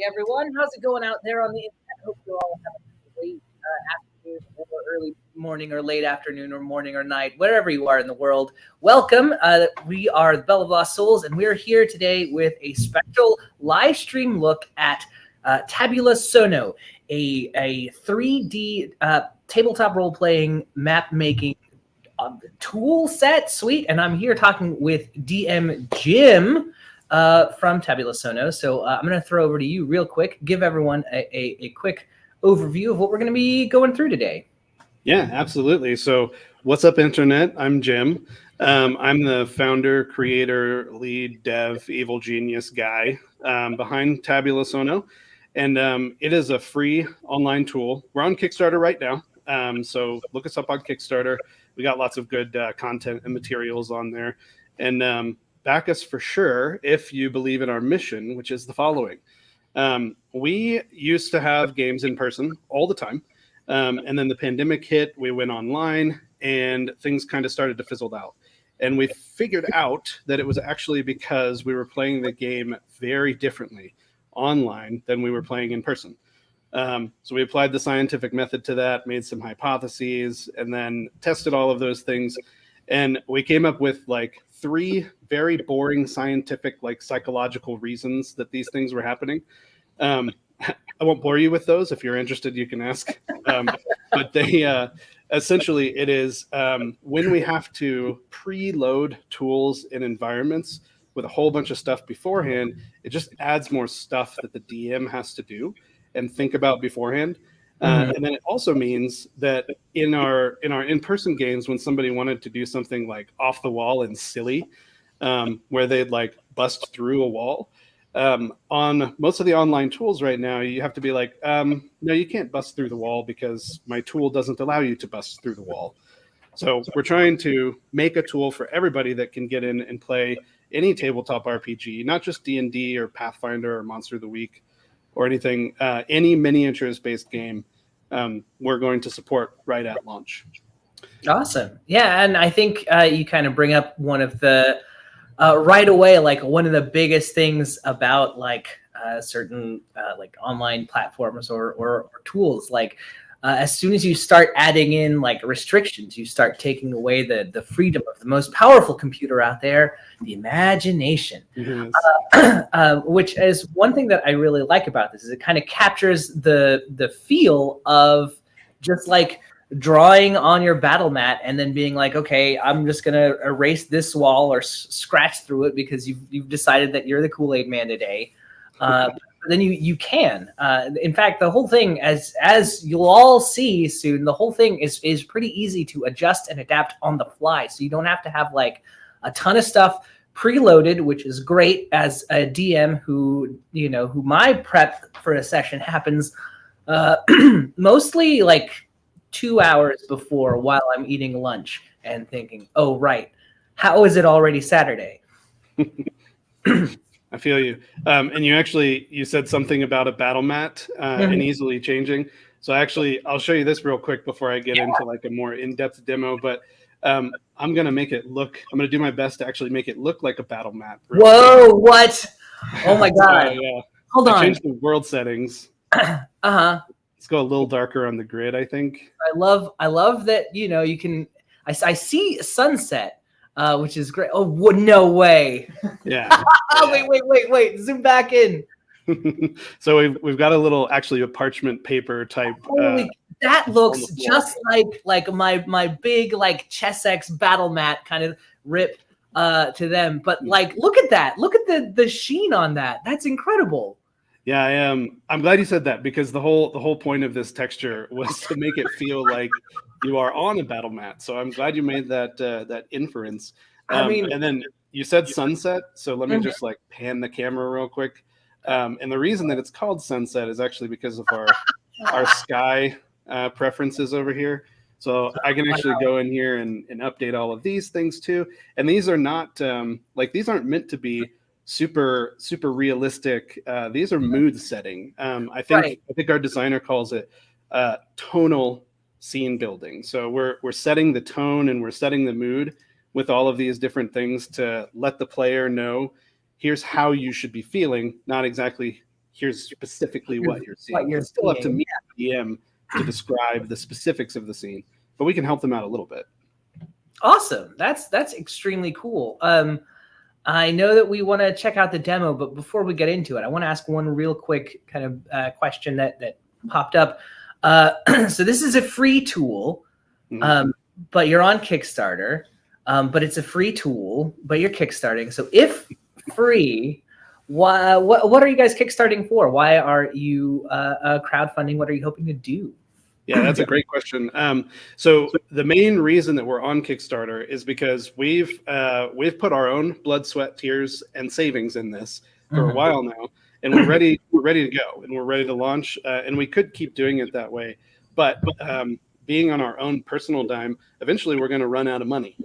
everyone. How's it going out there on the internet? Hope you all have a great afternoon or early morning or late afternoon or morning or night, wherever you are in the world. Welcome. We are the Bell of Lost Souls, and we're here today with a special live stream look at Tabula Sono, a 3D tabletop role-playing, map-making tool set suite. And I'm here talking with DM Jim from Tabula Sono. So I'm going to throw over to you real quick. Give everyone a quick overview of what we're going to be going through today. Yeah, absolutely. So what's up, Internet? I'm Jim. I'm the founder, creator, lead, dev, evil genius guy behind Tabula Sono. And it is a free online tool. We're on Kickstarter right now. So look us up on Kickstarter. We got lots of good content and materials on there. And back us for sure if you believe in our mission, which is the following. We used to have games in person all the time. And then the pandemic hit, we went online, and things kind of started to fizzle out. And we figured out that it was actually because we were playing the game very differently online than we were playing in person. So we applied the scientific method to that, made some hypotheses, and then tested all of those things. And we came up with like 3 very boring scientific, like psychological reasons that these things were happening. I won't bore you with those. If you're interested, you can ask. But they essentially, it is when we have to preload tools and environments with a whole bunch of stuff beforehand, it just adds more stuff that the DM has to do and think about beforehand. And then it also means that in our in-person games, when somebody wanted to do something like off the wall and silly, where they'd like bust through a wall, on most of the online tools right now, you have to be like, no, you can't bust through the wall because my tool doesn't allow you to bust through the wall. So we're trying to make a tool for everybody that can get in and play any tabletop RPG, not just D&D or Pathfinder or Monster of the Week or anything, any miniatures-based game. We're going to support right at launch. Awesome. Yeah, and I think you kind of bring up one of the right away, like one of the biggest things about like certain like online platforms or tools, like as soon as you start adding in like restrictions, you start taking away the freedom of the most powerful computer out there, the imagination. Which is one thing that I really like about this, is it kind of captures the feel of just like drawing on your battle mat and then being like, okay, I'm just gonna erase this wall or scratch through it because you've decided that you're the Kool-Aid man today. But then you can. In fact, the whole thing, as you'll all see soon, the whole thing is pretty easy to adjust and adapt on the fly. So you don't have to have like a ton of stuff preloaded, which is great as a DM who my prep for a session happens mostly like 2 hours before, while I'm eating lunch and thinking, oh, right, how is it already Saturday? I feel you. And you said something about a battle mat and easily changing. So actually, I'll show you this real quick before I get into like a more in-depth demo. But I'm going to do my best to actually make it look like a battle mat. Whoa, what? Oh my God. Yeah. Hold on. I changed the world settings. Let's go a little darker on the grid, I think. I love that, you can, I see sunset, which is great. Oh, no way. Yeah. Wait. Zoom back in. So we've got a parchment paper type. That looks just like my big like Chessex battle mat kind of rip to them. But like, look at that. Look at the sheen on that. That's incredible. Yeah, I'm glad you said that, because the whole point of this texture was to make it feel like you are on a battle mat. So I'm glad you made that inference. And then you said sunset, so let me just like pan the camera real quick. And the reason that it's called sunset is actually because of our sky preferences over here. So I can actually go in here and update all of these things too. And these are not these aren't meant to be super realistic. These are mood setting. I think our designer calls it tonal scene building. So we're setting the tone and we're setting the mood with all of these different things to let the player know, here's how you should be feeling, not exactly here's specifically what you're seeing. What you're It's still up to seeing. me, DM, to describe the specifics of the scene, but we can help them out a little bit. Awesome. That's extremely cool. I know that we want to check out the demo, but before we get into it, I want to ask one real quick kind of question that popped up. So this is a free tool, but you're on Kickstarter, but it's a free tool, but you're kickstarting. So if free, what are you guys kickstarting for? Why are you crowdfunding? What are you hoping to do? Yeah, that's a great question. So the main reason that we're on Kickstarter is because we've put our own blood, sweat, tears, and savings in this for a while now, and we're ready to go, and we're ready to launch. And we could keep doing it that way, but being on our own personal dime, eventually we're going to run out of money.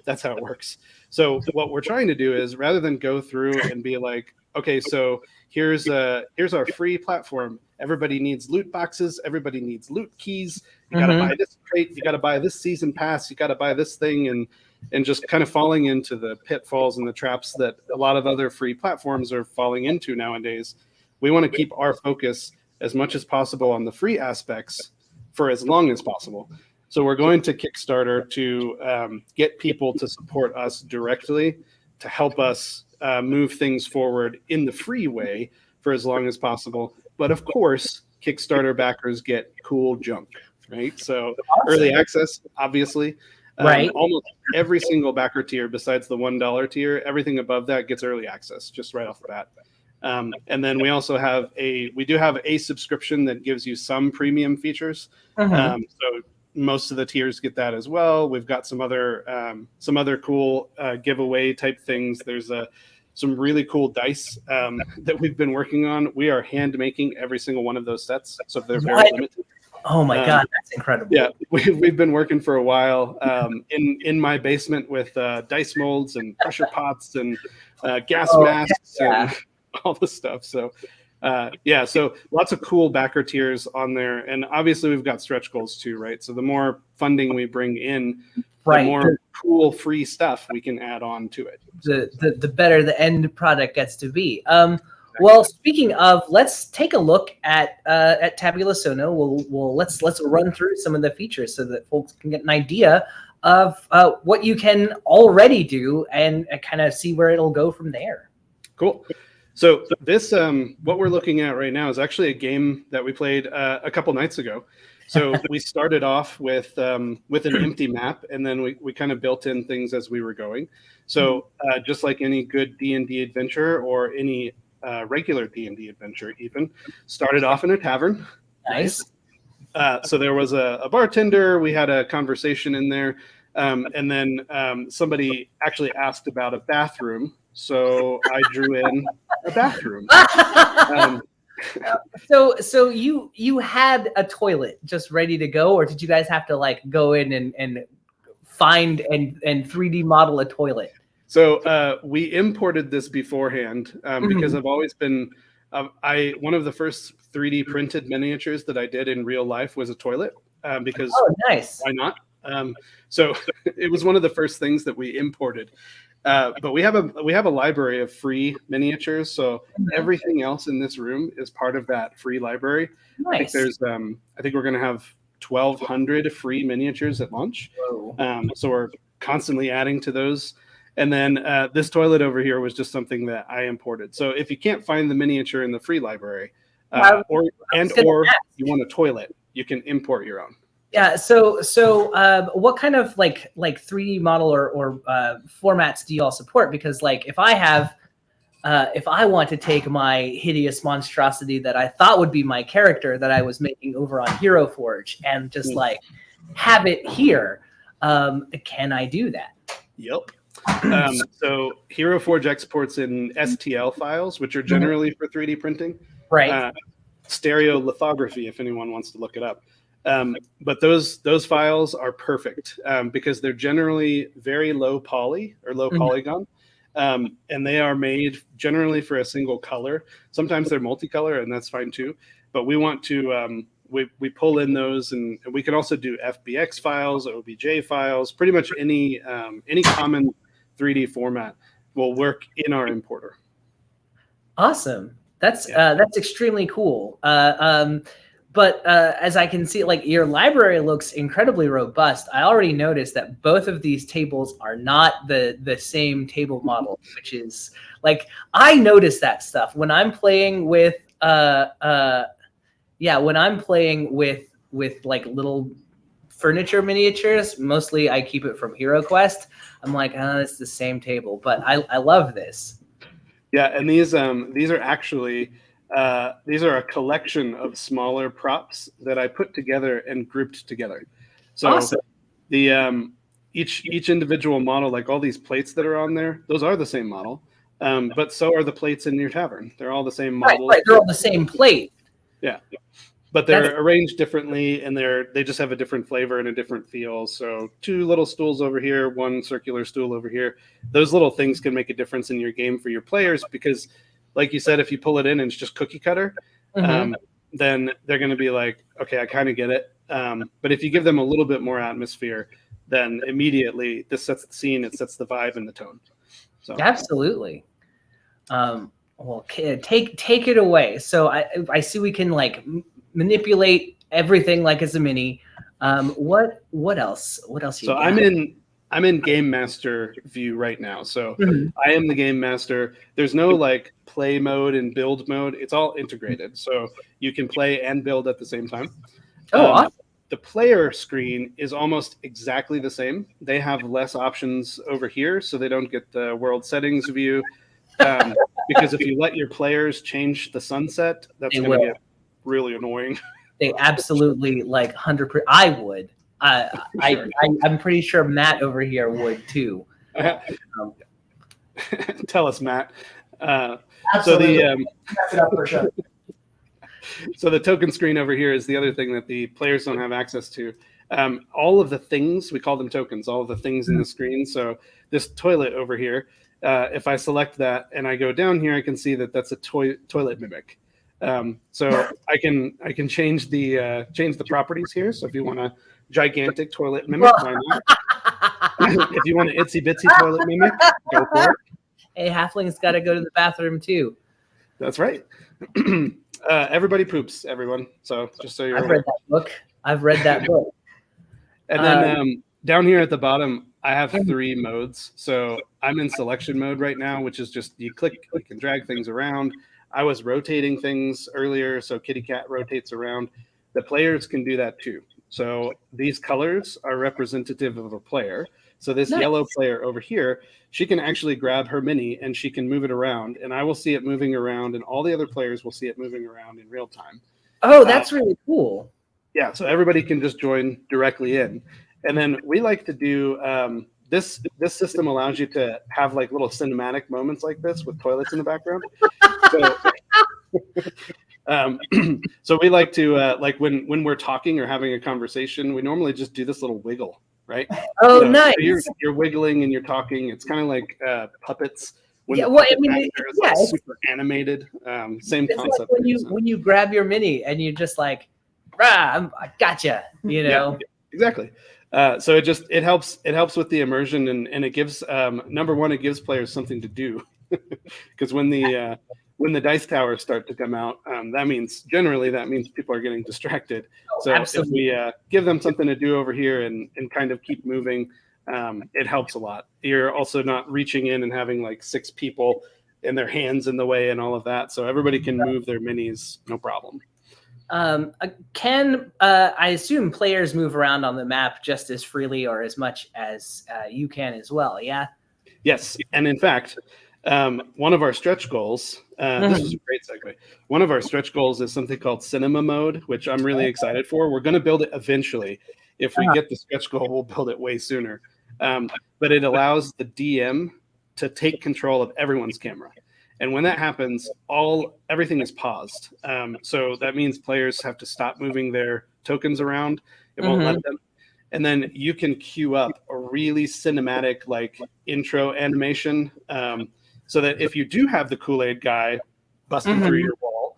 That's how it works. So what we're trying to do is, rather than go through and be like, okay, so here's our free platform. Everybody needs loot boxes. Everybody needs loot keys. You got to buy this crate. You got to buy this season pass. You got to buy this thing, and just kind of falling into the pitfalls and the traps that a lot of other free platforms are falling into nowadays. We want to keep our focus as much as possible on the free aspects for as long as possible. So we're going to Kickstarter to get people to support us directly, to help us move things forward in the free way for as long as possible. But of course, Kickstarter backers get cool junk, right? So early access, obviously. Right. Almost every single backer tier besides the $1 tier, everything above that gets early access just right off the bat. And then we also have we do have a subscription that gives you some premium features. So most of the tiers get that as well. We've got some other cool giveaway type things. There's some really cool dice that we've been working on. We are hand making every single one of those sets, so they're very limited. Oh my God, that's incredible! Yeah, we've been working for a while in my basement with dice molds and pressure pots and gas masks and all the stuff. So so lots of cool backer tiers on there, and obviously we've got stretch goals too, right? So the more funding we bring in, the more cool free stuff we can add on to it. The better the end product gets to be. Well, speaking of, let's take a look at Tabula Sono. Let's run through some of the features so that folks can get an idea of what you can already do and kind of see where it'll go from there. Cool. So this, what we're looking at right now is actually a game that we played a couple nights ago. So we started off with an empty map, and then we kind of built in things as we were going. So just like any good D&D adventure or any regular D&D adventure, even started off in a tavern. Nice. So there was a bartender. We had a conversation in there, and then somebody actually asked about a bathroom. So I drew in a bathroom. So you had a toilet just ready to go, or did you guys have to like go in and find and 3D model a toilet? So we imported this beforehand because I've always been one of the first 3D printed miniatures that I did in real life was a toilet because nice. Why not? So it was one of the first things that we imported. But we have a library of free miniatures, so everything else in this room is part of that free library. Nice. I think we're going to have 1,200 free miniatures at launch. So we're constantly adding to those. And then this toilet over here was just something that I imported. So if you can't find the miniature in the free library, or you want a toilet, you can import your own. Yeah. So what kind of like 3D model or formats do you all support? Because like if I want to take my hideous monstrosity that I thought would be my character that I was making over on Hero Forge and just like have it here, can I do that? Yep. So Hero Forge exports in STL files, which are generally for 3D printing. Right. Stereolithography, if anyone wants to look it up. But those files are perfect because they're generally very low poly or low polygon, and they are made generally for a single color. Sometimes they're multicolor, and that's fine too. But we want to we pull in those, and we can also do FBX files, OBJ files, pretty much any common 3D format will work in our importer. Awesome. That's extremely cool. But as I can see, like your library looks incredibly robust. I already noticed that both of these tables are not the same table model, which is like I notice that stuff when I'm playing with when I'm playing with like little furniture miniatures. Mostly I keep it from HeroQuest. I'm like, oh, it's the same table, but I love this. Yeah, and these are actually these are a collection of smaller props that I put together and grouped together. So Awesome. the each individual model, like all these plates that are on there, those are the same model, but so are the plates in your tavern. They're all the same model. Right, they're all the same plate. Yeah, but they're arranged differently, and they just have a different flavor and a different feel. So 2 little stools over here, 1 circular stool over here. Those little things can make a difference in your game for your players because, like you said, if you pull it in and it's just cookie cutter, then they're going to be like, okay, I kind of get it. But if you give them a little bit more atmosphere, then immediately this sets the scene, it sets the vibe and the tone. So absolutely. Well, take it away. So I see we can like manipulate everything like as a mini. What else? What else? So I'm in game master view right now. So I am the game master. There's no like play mode and build mode. It's all integrated. So you can play and build at the same time. Awesome. The player screen is almost exactly the same. They have less options over here, so they don't get the world settings view. Because if you let your players change the sunset, that's going to get really annoying. They absolutely 100%. I would. I'm pretty sure Matt over here would too. Tell us, Matt. Absolutely. That's it up for sure. So the token screen over here is the other thing that the players don't have access to. All of the things, we call them tokens, all of the things in the screen. So this toilet over here, if I select that and I go down here, I can see that that's a toilet mimic. So I can change the properties here. So if you want a gigantic toilet mimic, why not? If you want an itsy bitsy toilet mimic, go for it. Hey, halfling's got to go to the bathroom too. That's right. Everybody poops, everyone. So just so you're aware. I've read that book. And then down here at the bottom, I have 3 modes. So I'm in selection mode right now, which is just you click and drag things around. I was rotating things earlier, so kitty cat rotates around. The players can do that too. So these colors are representative of a player. So this yellow player over here, she can actually grab her mini and she can move it around, and I will see it moving around, and all the other players will see it moving around in real time. Oh, that's really cool. Yeah, so everybody can just join directly in. And then we like to do this system allows you to have like little cinematic moments like this with toilets in the background. So we like to like when we're talking or having a conversation, we normally just do this little wiggle, right? Oh, nice. So you're wiggling and you're talking. It's kind of like puppets. It's super animated. Same concept. Like when you grab your mini and you just like, rah, I gotcha. You know. Yeah, exactly. So it helps with the immersion, and it gives number one, it gives players something to do, because when the dice towers start to come out, that means people are getting distracted. So absolutely. If we give them something to do over here and kind of keep moving, it helps a lot. You're also not reaching in and having like 6 people and their hands in the way and all of that. So everybody can move their minis, no problem. Can I assume players move around on the map just as freely or as much as you can as well? Yeah. Yes, and in fact, one of our stretch goals. This is a great segue. One of our stretch goals is something called cinema mode, which I'm really excited for. We're going to build it eventually. If we get the stretch goal, we'll build it way sooner. But it allows the DM to take control of everyone's camera. And when that happens, everything is paused. So that means players have to stop moving their tokens around. It won't let them. And then you can queue up a really cinematic like intro animation, so that if you do have the Kool-Aid guy busting through your wall,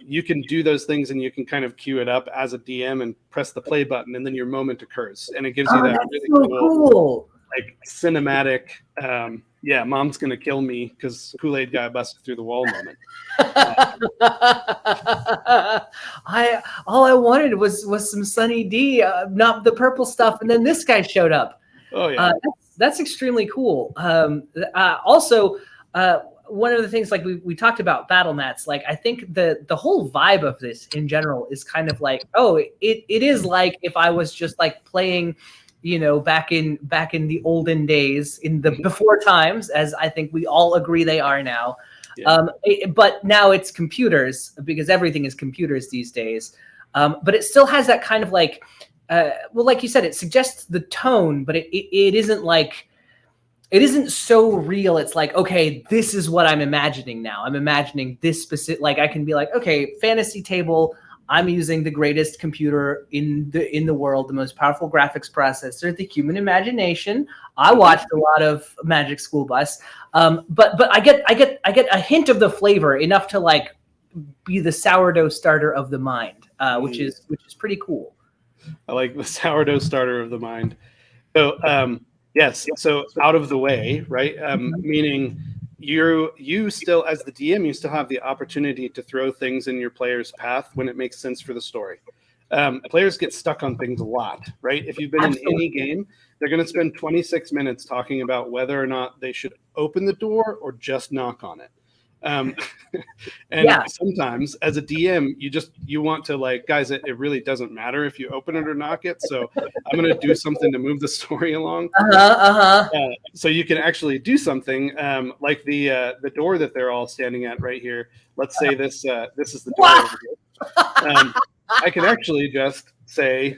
you can do those things and you can kind of queue it up as a DM and press the play button, and then your moment occurs. And it gives you that really cool like cinematic yeah, mom's gonna kill me because Kool-Aid guy busted through the wall moment. All I wanted was some Sunny D, not the purple stuff, and then this guy showed up. Oh yeah, that's extremely cool. Also, one of the things, like we talked about battle mats, like I think the whole vibe of this in general is kind of like, oh, it is like if I was just like playing, back in the olden days, in the before times, as I think we all agree they are now. Yeah. But now it's computers, because everything is computers these days. But it still has that kind of like, well, like you said, it suggests the tone, but it isn't like, it isn't so real. It's like, okay, this is what I'm imagining now. I'm imagining this specific, like I can be like, okay, fantasy table, I'm using the greatest computer in the world, the most powerful graphics processor, the human imagination. I watched a lot of Magic School Bus, but I get a hint of the flavor, enough to like be the sourdough starter of the mind, which is pretty cool. I like the sourdough starter of the mind. So yes, so out of the way, right? Meaning you still, as the DM, you still have the opportunity to throw things in your player's path when it makes sense for the story. Players get stuck on things a lot, right? If you've been in any game, they're going to spend 26 minutes talking about whether or not they should open the door or just knock on it. Sometimes as a DM, you want to like, guys, it really doesn't matter if you open it or knock it. So I'm going to do something to move the story along. So you can actually do something like the door that they're all standing at right here. Let's say this is the door over here. I can actually just say,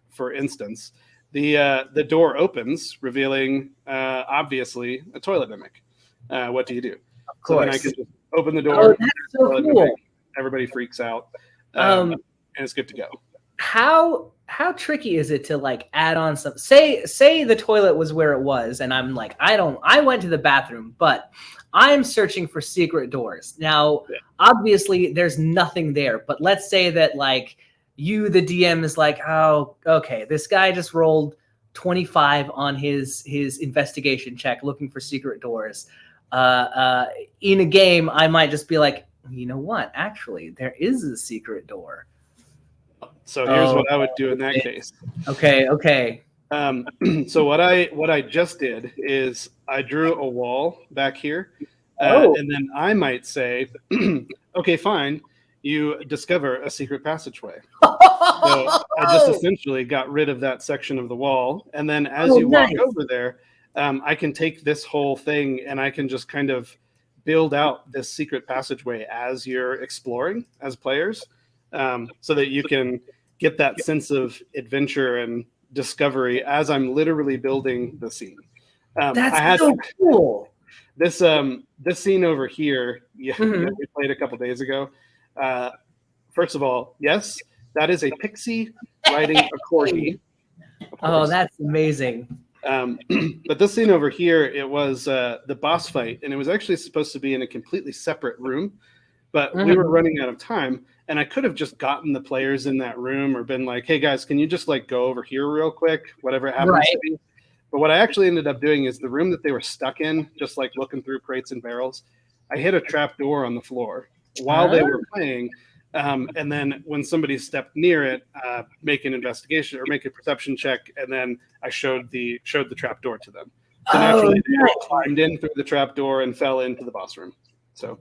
for instance, the door opens, revealing obviously a toilet mimic. What do you do? So then I can just open the door. Oh, that's so cool. Everybody freaks out, and it's good to go. How tricky is it to like add on some? Say the toilet was where it was, and I'm like, I went to the bathroom, but I'm searching for secret doors. Now, obviously, there's nothing there. But let's say that like you, the DM, is like, oh, okay, this guy just rolled 25 on his investigation check, looking for secret doors. In a game, I might just be like, you know what? Actually, there is a secret door. So here's what I would do in that case. Okay. So what I just did is I drew a wall back here, and then I might say, okay, fine. You discover a secret passageway. So I just essentially got rid of that section of the wall, and then as you walk over there, I can take this whole thing and I can just kind of build out this secret passageway as you're exploring as players, so that you can get that sense of adventure and discovery as I'm literally building the scene. That's so cool. This scene over here, we played a couple days ago. First of all, yes, that is a pixie riding a corgi. Oh, that's amazing. But this scene over here, it was the boss fight, and it was actually supposed to be in a completely separate room, but we were running out of time, and I could have just gotten the players in that room or been like, hey guys, can you just like go over here real quick, whatever it happens to be. But what I actually ended up doing is the room that they were stuck in, just like looking through crates and barrels, I hit a trap door on the floor while they were playing. And then when somebody stepped near it, make an investigation or make a perception check, and then I showed the trap door to them. So naturally, they climbed in through the trap door and fell into the boss room. So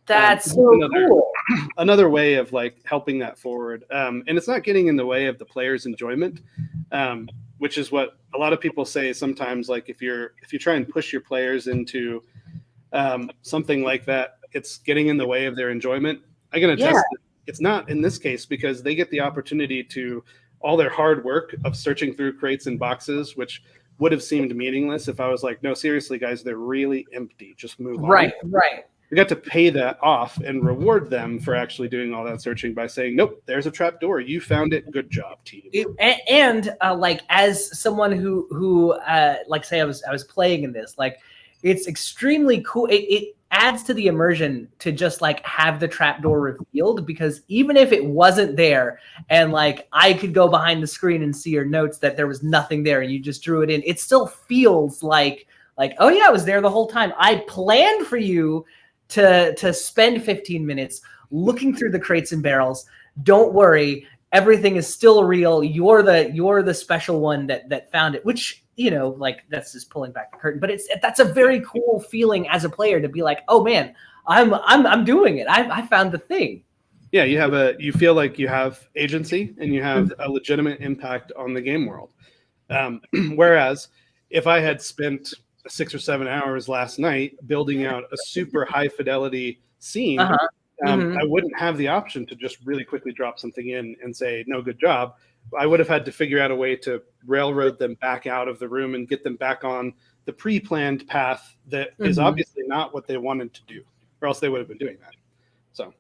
that's so cool. Another way of like helping that forward, and it's not getting in the way of the player's enjoyment, which is what a lot of people say sometimes. Like if you try and push your players into something like that, it's getting in the way of their enjoyment. I can attest that it's not in this case, because they get the opportunity to all their hard work of searching through crates and boxes, which would have seemed meaningless if I was like, no, seriously, guys, they're really empty. Just move on. Right. We got to pay that off and reward them for actually doing all that searching by saying, nope, there's a trap door. You found it. Good job, team. And like as someone who like say I was playing in this, like it's extremely cool. It adds to the immersion to just like have the trapdoor revealed, because even if it wasn't there and like I could go behind the screen and see your notes that there was nothing there and you just drew it in, it still feels like Like, oh yeah, I was there the whole time. I planned for you to spend 15 minutes looking through the crates and barrels. Don't worry, everything is still real. You're the special one that found it, which, you know, like that's just pulling back the curtain. But that's a very cool feeling as a player to be like, oh man, I'm doing it. I found the thing. Yeah, you feel like you have agency and you have a legitimate impact on the game world. Whereas if I had spent 6 or 7 hours last night building out a super high fidelity scene, I wouldn't have the option to just really quickly drop something in and say, no, good job. I would have had to figure out a way to railroad them back out of the room and get them back on the pre-planned path that is obviously not what they wanted to do, or else they would have been doing that. So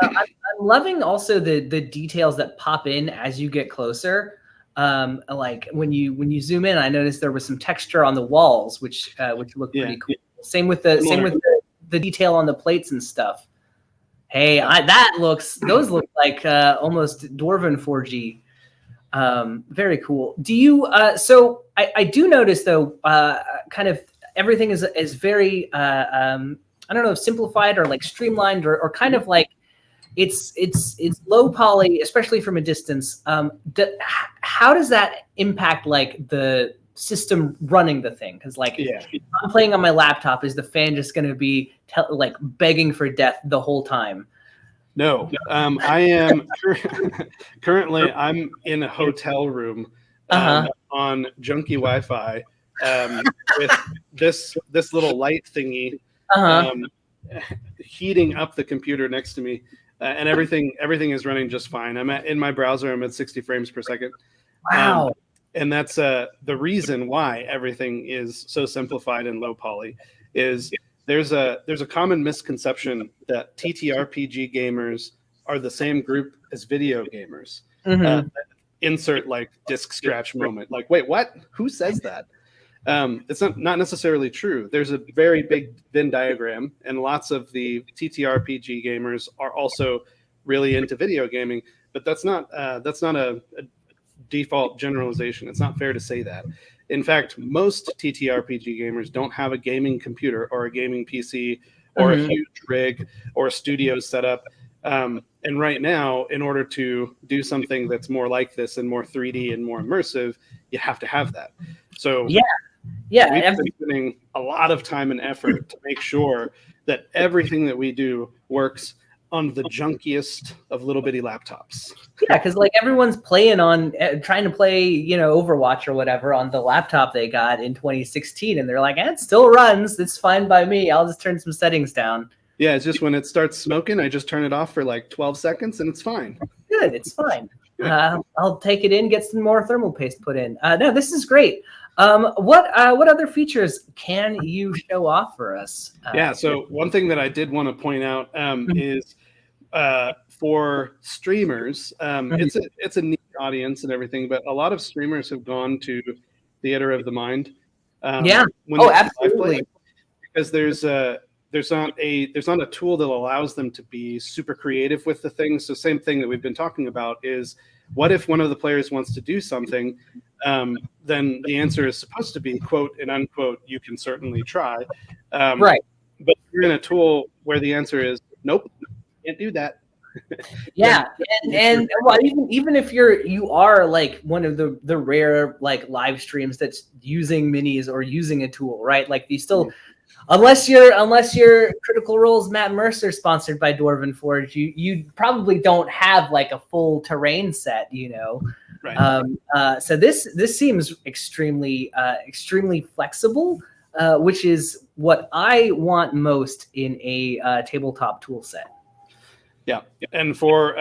I'm loving also the details that pop in as you get closer. Like when you zoom in, I noticed there was some texture on the walls, which looked pretty cool. Same with the detail on the plates and stuff. Hey, those look like almost Dwarven 4G. Very cool. Do you? So I do notice though, kind of everything is very I don't know if simplified or like streamlined or kind of like it's low poly, especially from a distance. How does that impact like the system running the thing? Because like if I'm playing on my laptop, is the fan just going to be like begging for death the whole time? No, I am currently I'm in a hotel room on junky Wi-Fi with this little light thingy heating up the computer next to me. And everything is running just fine. In my browser. I'm at 60 frames per second. Wow. And that's the reason why everything is so simplified and low poly. Is there's a common misconception that TTRPG gamers are the same group as video gamers. Insert like disc scratch moment. Like, wait, what? Who says that? It's not necessarily true. There's a very big Venn diagram, and lots of the TTRPG gamers are also really into video gaming. But that's not a default generalization. It's not fair to say that. In fact, most TTRPG gamers don't have a gaming computer or a gaming PC or a huge rig or a studio setup. And right now, in order to do something that's more like this and more 3D and more immersive, you have to have that. So we've been spending a lot of time and effort to make sure that everything that we do works on the junkiest of little bitty laptops. Yeah, because like everyone's playing on trying to play, you know, Overwatch or whatever on the laptop they got in 2016, and they're like, it still runs. It's fine by me. I'll just turn some settings down. Yeah, it's just when it starts smoking, I just turn it off for like 12 seconds, and it's fine. Good, it's fine. I'll take it in, get some more thermal paste put in. No, this is great. What other features can you show off for us? So one thing that I did want to point out is for streamers, it's a neat audience and everything, but a lot of streamers have gone to Theater of the Mind. Absolutely. Because there's not a tool that allows them to be super creative with the things. So same thing that we've been talking about is, what if one of the players wants to do something? Then the answer is supposed to be, quote and unquote, you can certainly try. Right. But you're in a tool where the answer is, nope, can't do that. Yeah, and well, even if you are like one of the rare like live streams that's using minis or using a tool, right? Like you still, unless your Critical Role's Matt Mercer sponsored by Dwarven Forge, you probably don't have like a full terrain set, you know. Right. So this seems extremely flexible, which is what I want most in a tabletop tool set. Yeah, and for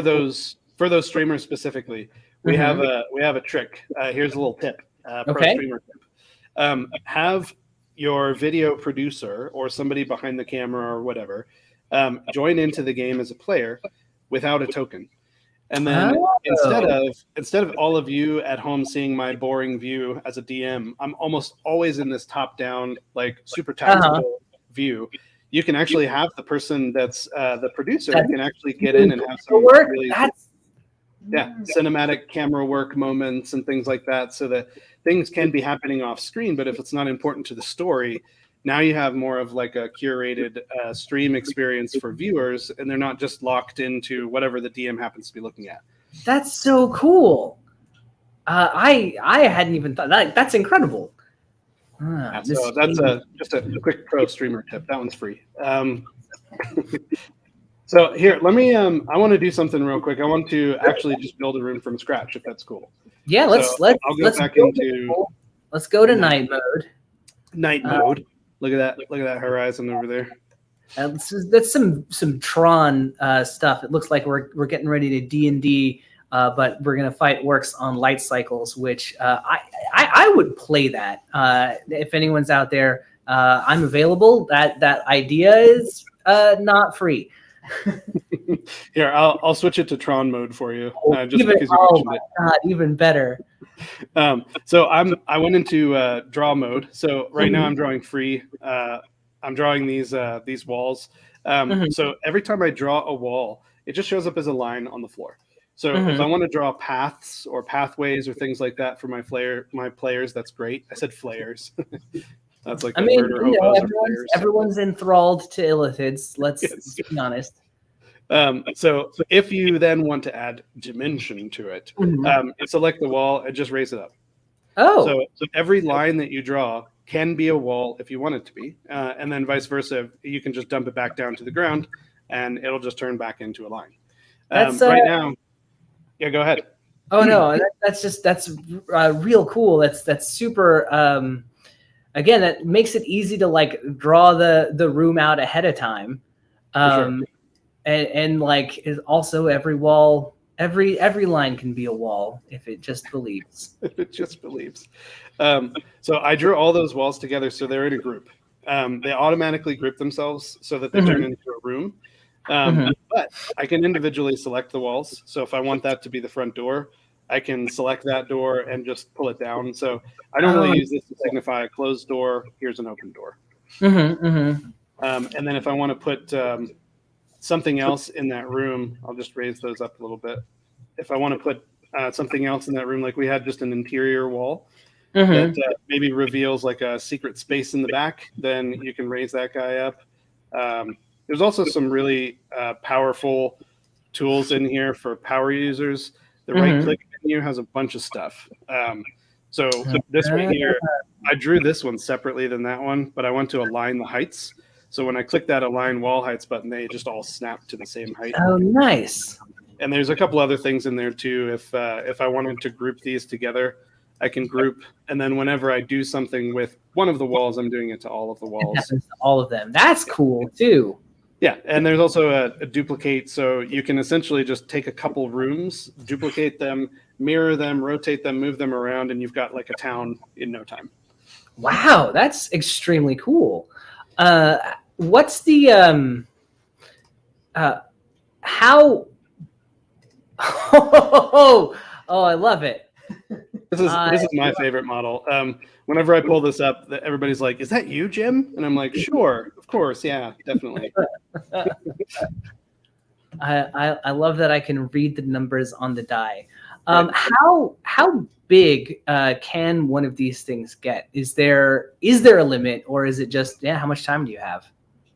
those streamers specifically, we have a trick. Here's a little tip. Pro streamer tip. Have your video producer or somebody behind the camera or whatever join into the game as a player without a token. And then instead of all of you at home seeing my boring view as a DM, I'm almost always in this top-down, like super tactical view. You can actually have the person that's the producer can actually get in and have some really cinematic camera work moments and things like that, so that things can be happening off screen, but if it's not important to the story, now you have more of like a curated stream experience for viewers, and they're not just locked into whatever the DM happens to be looking at. That's so cool. I hadn't even thought that. That's incredible. So that's just a quick pro streamer tip. That one's free. So here, let me. I want to do something real quick. I want to actually just build a room from scratch, if that's cool. Yeah, let's I'll go back into. Let's go to night mode. Night mode. Look at that! Look at that horizon over there. That's some Tron stuff. It looks like we're getting ready to D&D, but we're gonna fight orcs on light cycles, which I would play that. If anyone's out there, I'm available. That idea is not free. Here, I'll switch it to Tron mode for you, just because you mentioned it. God, even better. So I went into draw mode. So right now I'm drawing free. I'm drawing these walls. So every time I draw a wall, it just shows up as a line on the floor. So if I want to draw paths or pathways or things like that for my players, that's great. I said flayers. That's like everyone's enthralled to illithids. Let's be honest. So if you then want to add dimension to it, select the wall and just raise it up. So every line that you draw can be a wall if you want it to be, and then vice versa. You can just dump it back down to the ground, and it'll just turn back into a line. Right now, yeah, go ahead. Oh no, that's real cool. That's super. Again, that makes it easy to like draw the room out ahead of time. And like is also every wall, every line can be a wall if it just believes. If it just believes. So I drew all those walls together so they're in a group. They automatically group themselves so that they turn into a room. But I can individually select the walls. So if I want that to be the front door, I can select that door and just pull it down. So I don't really use this to signify a closed door. Here's an open door. And then if I want to put something else in that room, I'll just raise those up a little bit. If I want to put something else in that room, like we had just an interior wall that maybe reveals like a secret space in the back, then you can raise that guy up. There's also some really powerful tools in here for power users. The right click menu has a bunch of stuff. So this one here, I drew this one separately than that one, but I want to align the heights. So when I click that align wall heights button, they just all snap to the same height. Oh, nice. And there's a couple other things in there too. If I wanted to group these together, I can group. And then whenever I do something with one of the walls, I'm doing it to all of the walls. It happens to all of them. That's cool too. Yeah, and there's also a duplicate. So you can essentially just take a couple rooms, duplicate them, mirror them, rotate them, move them around, and you've got like a town in no time. Wow, that's extremely cool. What's the how? Oh, I love it. This is my favorite model. Whenever I pull this up, everybody's like, "Is that you, Jim?" And I'm like, "Sure, of course, yeah, definitely." I love that I can read the numbers on the die. How big can one of these things get? Is there a limit, or is it just how much time do you have?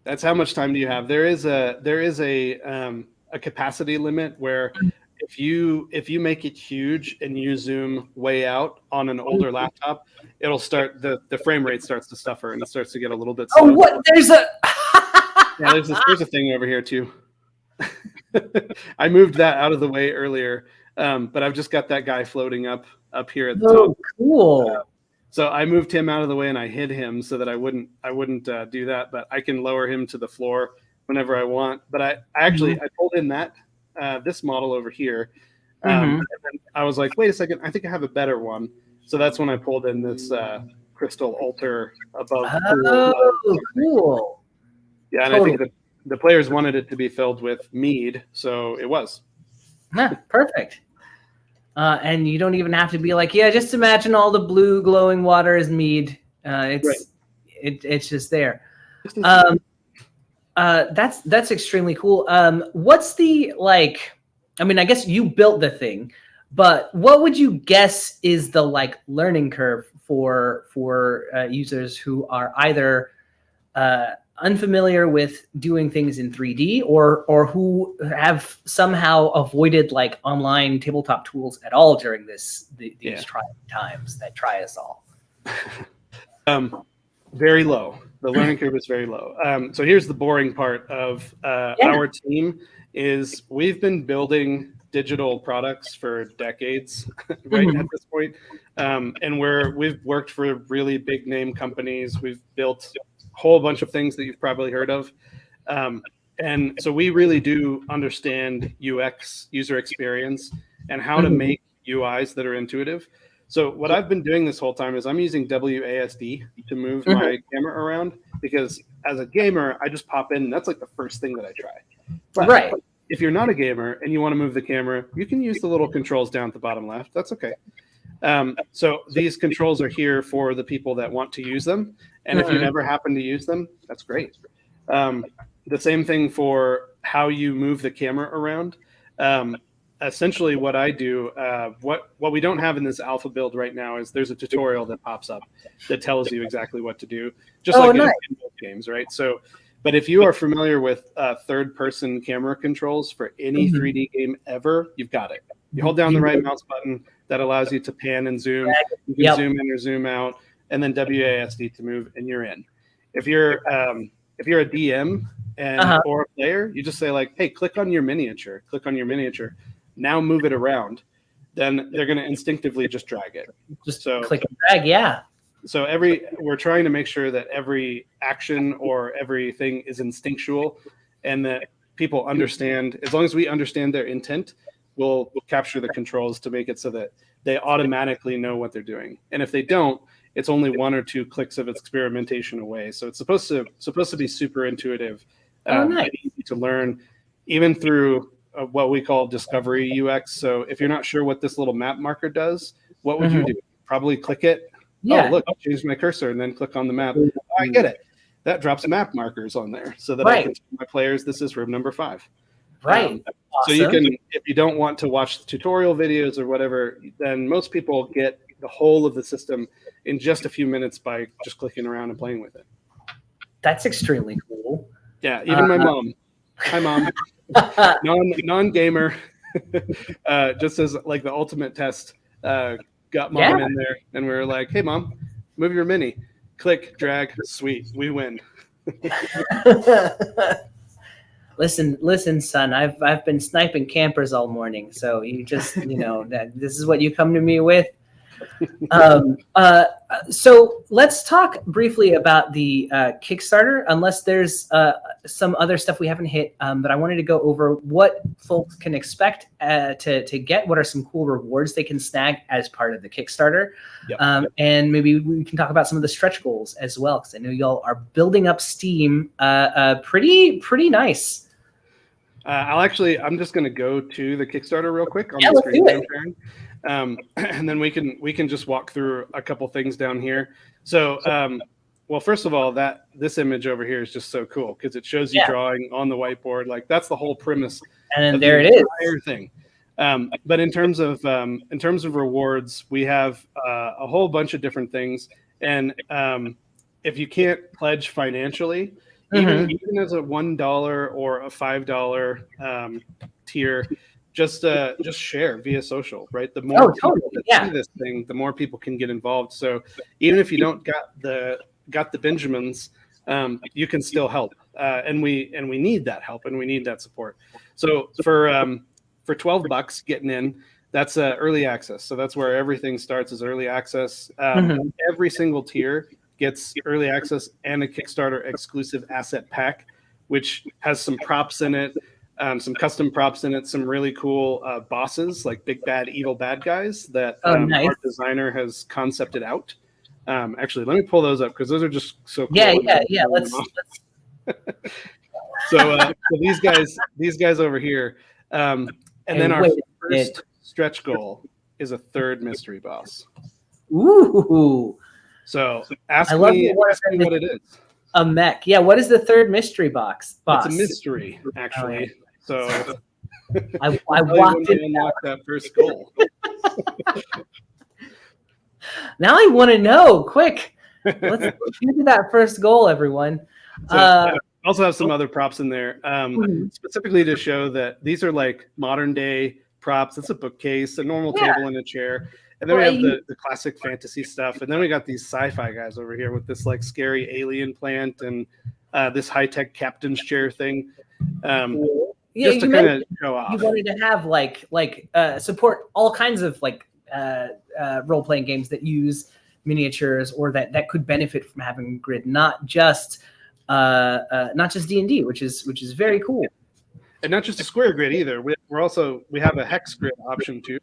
That's how much time do you have. There is a capacity limit where if you make it huge and you zoom way out on an older laptop, it'll start the frame rate starts to suffer and it starts to get a little bit slow. Oh, what? There's a thing over here too. I moved that out of the way earlier, but I've just got that guy floating up here at the top. Oh, cool. So I moved him out of the way and I hid him so that I wouldn't do that. But I can lower him to the floor whenever I want. But I pulled in this model over here. And then I was like, wait a second, I think I have a better one. So that's when I pulled in this crystal altar above. Oh, cool. Yeah, and totally. I think the players wanted it to be filled with mead, so it was. Perfect. And you don't even have to be like, just imagine all the blue glowing water is mead. It's just there. That's extremely cool. What's the I mean, I guess you built the thing, but what would you guess is the like learning curve for users who are either unfamiliar with doing things in 3D or who have somehow avoided like online tabletop tools at all during these trying times that try us all? Very low. The learning curve is very low. So here's the boring part of our team is we've been building digital products for decades, right, at this point. And we've worked for really big name companies. We've built a whole bunch of things that you've probably heard of. And so we really do understand UX, user experience, and how to make UIs that are intuitive. So what I've been doing this whole time is I'm using WASD to move my camera around, because as a gamer, I just pop in and that's like the first thing that I try. But if you're not a gamer and you want to move the camera, you can use the little controls down at the bottom left. That's okay. So these controls are here for the people that want to use them. And if you never happen to use them, that's great. The same thing for how you move the camera around. Essentially what I do, what we don't have in this alpha build right now is there's a tutorial that pops up that tells you exactly what to do, just like in both games, right? So, but if you are familiar with third-person camera controls for any 3D game ever, you've got it. You hold down the right mouse button, that allows you to pan and zoom. You can zoom in or zoom out, and then WASD to move, and you're in. If you're a DM or a player, you just say like, hey, click on your miniature. Now move it around. Then they're going to instinctively just drag it. Just click and drag, yeah. So we're trying to make sure that every action or everything is instinctual, and that people understand. As long as we understand their intent, we'll capture the controls to make it so that they automatically know what they're doing. And if they don't, it's only 1 or 2 clicks of experimentation away. So it's supposed to be super intuitive, and easy to learn, even through what we call discovery UX. So if you're not sure what this little map marker does, what would you do? Probably click it. Yeah. Oh, look, I changed my cursor and then click on the map. Oh, I get it. That drops map markers on there so that I can tell my players this is room number 5. Right. So you can, if you don't want to watch tutorial videos or whatever, then most people get the whole of the system in just a few minutes by just clicking around and playing with it. That's extremely cool. Yeah, even my mom. Hi, Mom. Non-gamer, just as like the ultimate test, got Mom in there, and we were like, hey, Mom, move your mini. Click, drag, sweet, we win. Listen, son, I've been sniping campers all morning, so you just, that this is what you come to me with. So let's talk briefly about the Kickstarter, unless there's some other stuff we haven't hit, but I wanted to go over what folks can expect to get, what are some cool rewards they can snag as part of the Kickstarter. And maybe we can talk about some of the stretch goals as well, because I know y'all are building up steam pretty nice. I'm just going to go to the Kickstarter real quick on the screen I'm sharing. And then we can just walk through a couple things down here. So, well, first of all, this image over here is just so cool because it shows you drawing on the whiteboard. Like that's the whole premise. And then there it is. Entire thing. But in terms of rewards, we have a whole bunch of different things. And if you can't pledge financially, even as a $1 or a $5 tier, just share via social, right? The more people that see this thing, the more people can get involved. So even if you don't got the Benjamins, you can still help, and we need that help and we need that support. So for $12 getting in, that's early access. So that's where everything starts, is early access. Every single tier gets early access and a Kickstarter exclusive asset pack, which has some props in it. Some custom props in it, some really cool bosses, like big bad evil bad guys that our designer has concepted out. Actually, let me pull those up because those are just so cool. Yeah. Let's. So these guys over here, and then our first stretch goal is a 3rd mystery boss. Ooh. So ask me what it is. A mech. Yeah. What is the 3rd mystery box? It's a mystery, actually. So I walked in. Unlock that first goal. Now I want to know. Quick, let's do that first goal, everyone. So, I also have some other props in there, Mhm. specifically to show that these are like modern day props. It's a bookcase, a normal table, and a chair. And then we have the classic fantasy stuff. And then we got these sci-fi guys over here with this like scary alien plant and this high-tech captain's chair thing. Just to kind of show off. You wanted to have like support all kinds of like role-playing games that use miniatures or that could benefit from having a grid, not just D&D, which is very cool. And not just a square grid either. We have a hex grid option too.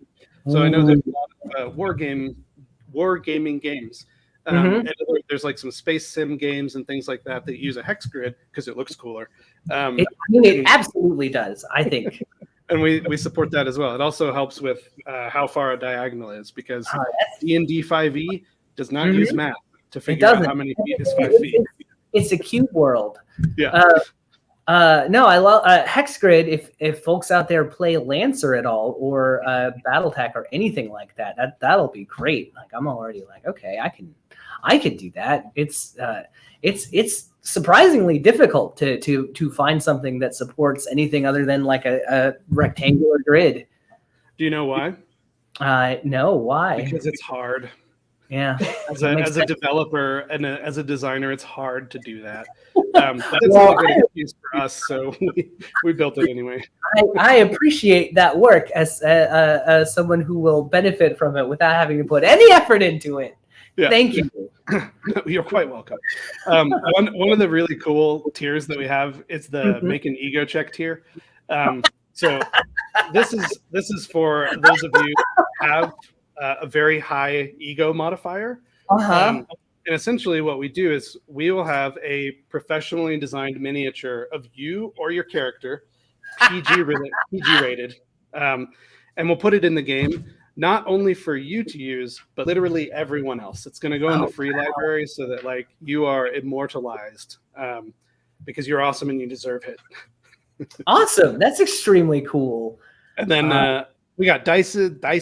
So I know there's a lot of wargaming games. And there's like some space sim games and things like that use a hex grid because it looks cooler. It absolutely does, I think. And we support that as well. It also helps with how far a diagonal is because D&D 5e does not use math to figure out how many feet is 5 feet. It's a cube world. Yeah. No, I love hex grid. If folks out there play Lancer at all or BattleTech or anything like that'll be great. Like I'm already like, okay, I can do that. It's surprisingly difficult to find something that supports anything other than like a rectangular grid. Do you know why? No, why? Because it's hard. Yeah. As a developer and as a designer, it's hard to do that. But it's not a good excuse for us, so we built it anyway. I appreciate that work as someone who will benefit from it without having to put any effort into it. Yeah. Thank you. You're quite welcome. One of the really cool tiers that we have is the make an ego check tier. So this is for those of you who have a very high ego modifier. And essentially what we do is we will have a professionally designed miniature of you or your character, PG rated, and we'll put it in the game, not only for you to use, but literally everyone else. It's going to go in the free library so that like you are immortalized because you're awesome and you deserve it. Awesome. That's extremely cool. And then we got dice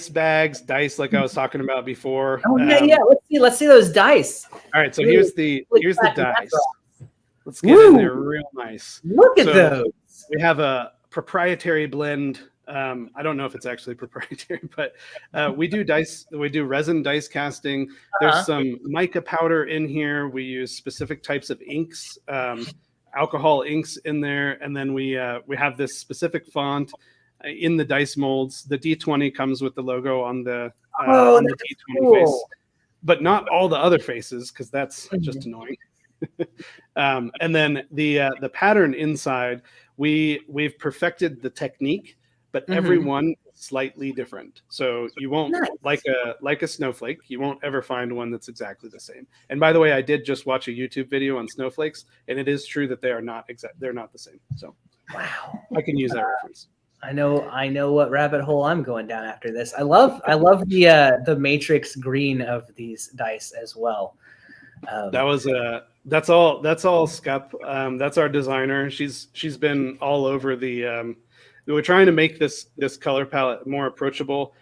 bags, dice like I was talking about before. Oh yeah. Let's see those dice. All right, so here's the dice. Let's get in there real nice. Look at those. We have a proprietary blend. I don't know if it's actually proprietary, but we do dice. We do resin dice casting. There's some mica powder in here. We use specific types of inks, alcohol inks in there, and then we have this specific font in the dice molds. The D20 comes with the logo on the D20 face, but not all the other faces because that's just annoying. And then the pattern inside, we've perfected the technique, but everyone is slightly different. So you won't like a snowflake. You won't ever find one that's exactly the same. And by the way, I did just watch a YouTube video on snowflakes, and it is true that they are not they're not the same. So wow, I can use that reference. I know what rabbit hole I'm going down after this. I love the matrix green of these dice as well. That's all Scup. That's our designer. She's been all over the. We're trying to make this color palette more approachable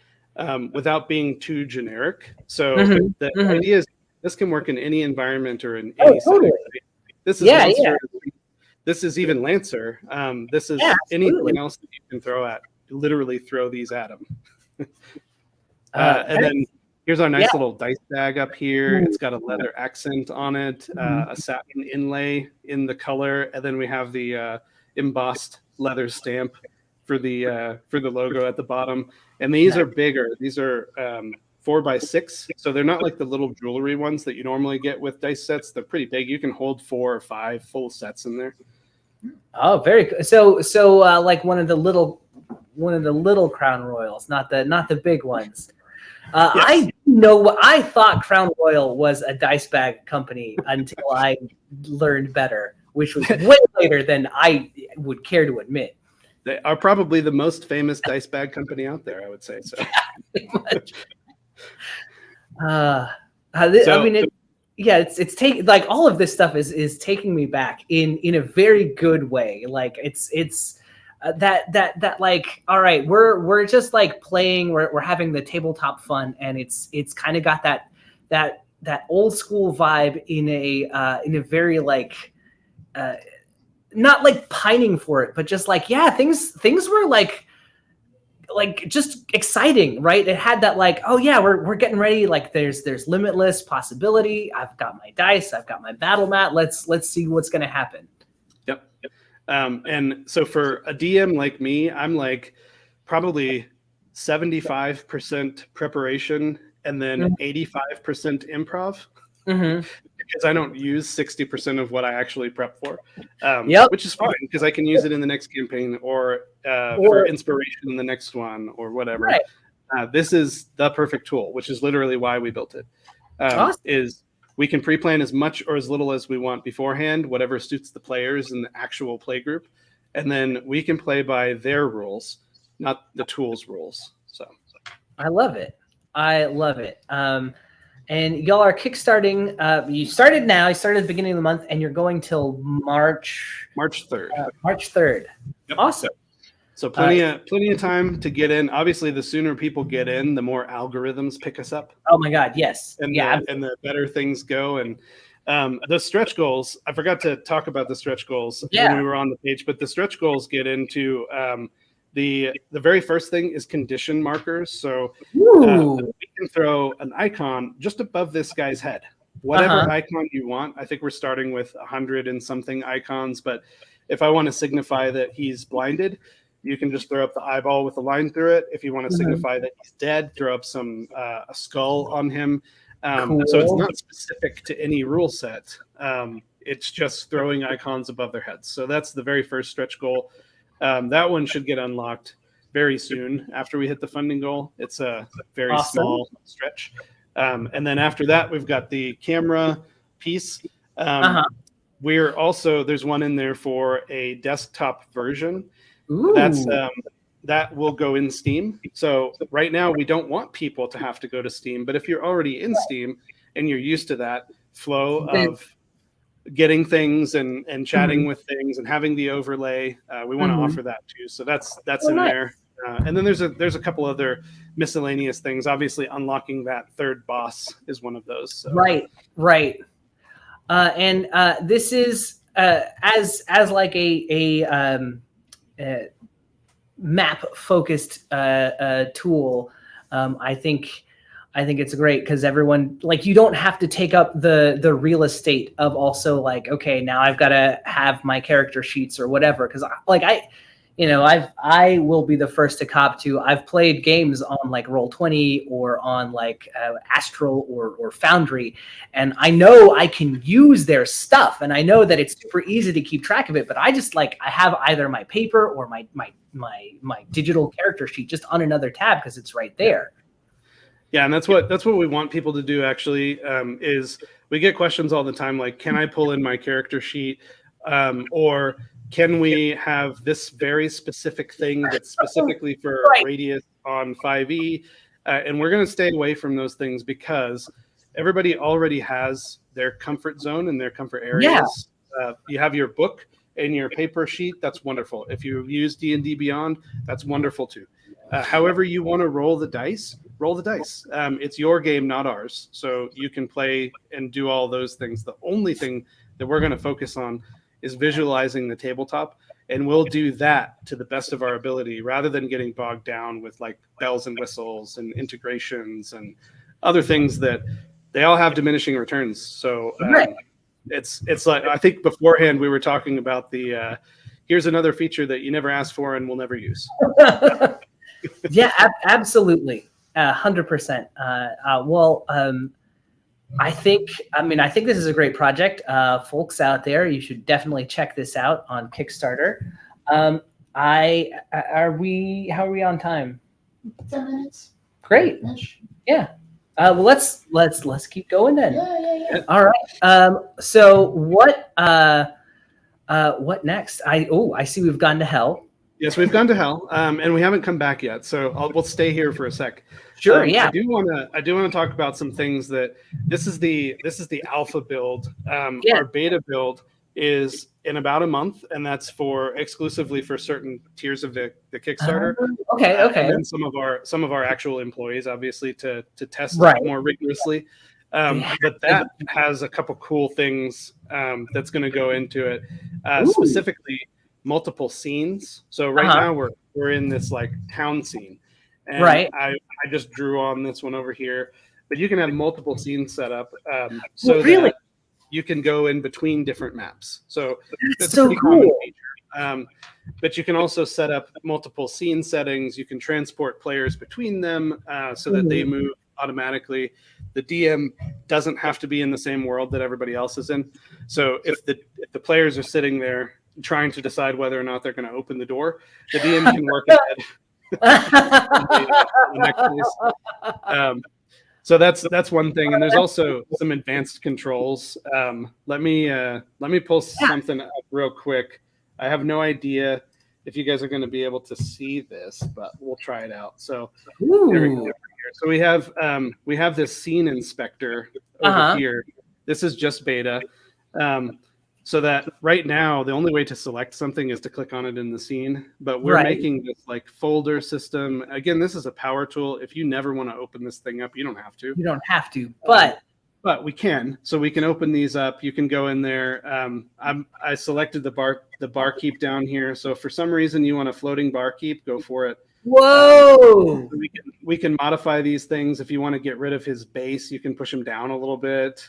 without being too generic. So the idea is this can work in any environment or in any setting. This is Lancer. This is even Lancer. This is anything else that you can throw at. Literally throw these at them. And then here's our nice little dice bag up here. It's got a leather accent on it, a satin inlay in the color, and then we have the embossed leather stamp for the logo at the bottom. And these are bigger. These are 4x6, so they're not like the little jewelry ones that you normally get with dice sets. They're pretty big. You can hold 4 or 5 full sets in there. Oh, very good. So like one of the little Crown Royals, not the big ones. Yes. I thought Crown Royal was a dice bag company until I learned better, which was way later than I would care to admit. They are probably the most famous dice bag company out there, I would say. So, it's taking like all of this stuff is taking me back in a very good way. Like it's that like, all right, we're just like playing, we're having the tabletop fun, and it's kind of got that old school vibe in a very like not like pining for it, but just like, yeah, things were like just exciting, right? It had that like, oh yeah, we're getting ready, like there's limitless possibility. I've got my dice, I've got my battle mat, let's see what's going to happen. Yep. And so for a DM like me, I'm like probably 75% preparation and then 85% improv. Because I don't use 60% of what I actually prep for, which is fine because I can use it in the next campaign or for inspiration in the next one or whatever. Right. This is the perfect tool, which is literally why we built it. Awesome. Is we can pre-plan as much or as little as we want beforehand, whatever suits the players and the actual play group, and then we can play by their rules, not the tool's rules. So I love it. And y'all are kickstarting. You started now. You started at the beginning of the month, and you're going till March 3rd. March 3rd. Yep. Awesome. So plenty of time to get in. Obviously, the sooner people get in, the more algorithms pick us up. Oh my God, yes. And the better things go. And the stretch goals. I forgot to talk about the stretch goals when we were on the page, but the stretch goals get into. The very first thing is condition markers. So we can throw an icon just above this guy's head. Whatever icon you want. I think we're starting with 100 and something icons. But if I want to signify that he's blinded, you can just throw up the eyeball with a line through it. If you want to signify that he's dead, throw up a skull on him. So it's not specific to any rule set. It's just throwing icons above their heads. So that's the very first stretch goal. That one should get unlocked very soon after we hit the funding goal. It's a very small stretch. And then after that, we've got the camera piece. We're also, there's one in there for a desktop version. That will go in Steam. So right now we don't want people to have to go to Steam, but if you're already in Steam and you're used to that flow of getting things and chatting with things and having the overlay, we want to offer that too. So that's in there. And then there's a couple other miscellaneous things. Obviously, unlocking that third boss is one of those. So. Right. And this is as like a map focused tool. I think it's great because everyone, like, you don't have to take up the real estate of also like, okay, now I've got to have my character sheets or whatever. Because I will be the first to cop to. I've played games on like Roll20 or on like Astral or Foundry, and I know I can use their stuff, and I know that it's super easy to keep track of it. But I just I have either my paper or my digital character sheet just on another tab because it's right there. Yeah, and that's what we want people to do. Actually, is we get questions all the time like, can I pull in my character sheet, or can we have this very specific thing that's specifically for Radius on 5e? And we're going to stay away from those things because everybody already has their comfort zone and their comfort areas. You have your book and your paper sheet. That's wonderful. If you use D&D Beyond, that's wonderful too. However you want to roll the dice. It's your game, not ours. So you can play and do all those things. The only thing that we're going to focus on is visualizing the tabletop, and we'll do that to the best of our ability rather than getting bogged down with like bells and whistles and integrations and other things that they all have diminishing returns. So it's like, I think beforehand we were talking about the here's another feature that you never asked for and will never use. Yeah, absolutely. 100%. I think this is a great project. Folks out there, you should definitely check this out on Kickstarter. How are we on time? 10 minutes. Great. Yeah. Well, let's keep going then. Yeah. All right. So what next? I see we've gone to hell. Yes, we've gone to hell, and we haven't come back yet. So we'll stay here for a sec. Sure. Yeah. I do want to talk about some things that this is the alpha build. Our beta build is in about a month, and that's exclusively for certain tiers of the Kickstarter. Okay. And then some of our actual employees, obviously, to test Right. more rigorously. Yeah. But that has a couple cool things that's going to go into it, specifically multiple scenes. So right now we're in this like town scene, and I just drew on this one over here, but you can have multiple scenes set up that you can go in between different maps. So that's a pretty common feature. But you can also set up multiple scene settings. You can transport players between them so that they move automatically. The DM doesn't have to be in the same world that everybody else is in. So if the players are sitting there trying to decide whether or not they're going to open the door, the DM can work ahead. The next place. So that's one thing, and there's also some advanced controls. Let me pull something up real quick. I have no idea if you guys are going to be able to see this, but we'll try it out. So there we go. So we have this scene inspector over here. This is just beta. So that right now, the only way to select something is to click on it in the scene, but we're making this like folder system. Again, this is a power tool. If you never want to open this thing up, you don't have to. You don't have to, but we can. So we can open these up. You can go in there. I selected the barkeep down here. So if for some reason you want a floating barkeep, go for it. Whoa! We can modify these things. If you want to get rid of his base, you can push him down a little bit.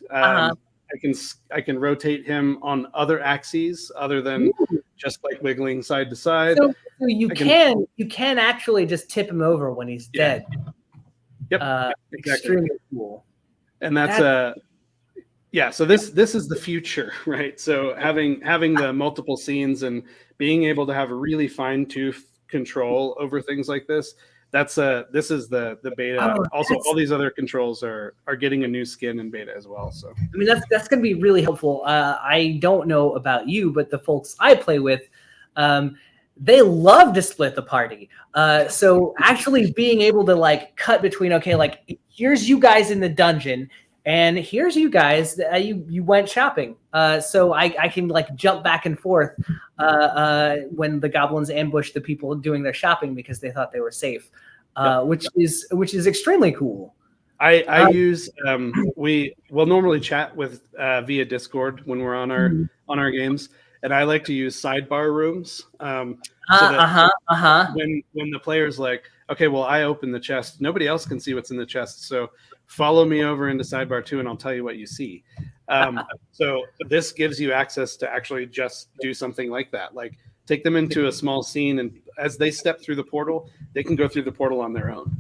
I can rotate him on other axes other than just like wiggling side to side. So you can actually just tip him over when he's dead. Yep. Exactly. Extremely cool. And that's so this is the future, right? So having the multiple scenes and being able to have a really fine-tooth control over things like this. This is the beta. Also, all these other controls are getting a new skin in beta as well. So I mean that's going to be really helpful. I don't know about you, but the folks I play with, they love to split the party. So actually being able to like cut between, okay, like here's you guys in the dungeon, and here's you guys you went shopping. So I can like jump back and forth when the goblins ambush the people doing their shopping because they thought they were safe, which is extremely cool. I use we will normally chat with via Discord when we're on our games, and I like to use Sidebar Rooms. When the player's like, okay, well, I open the chest, nobody else can see what's in the chest, so follow me over into Sidebar 2 and I'll tell you what you see. So this gives you access to actually just do something like that, like take them into a small scene, and as they step through the portal, they can go through the portal on their own.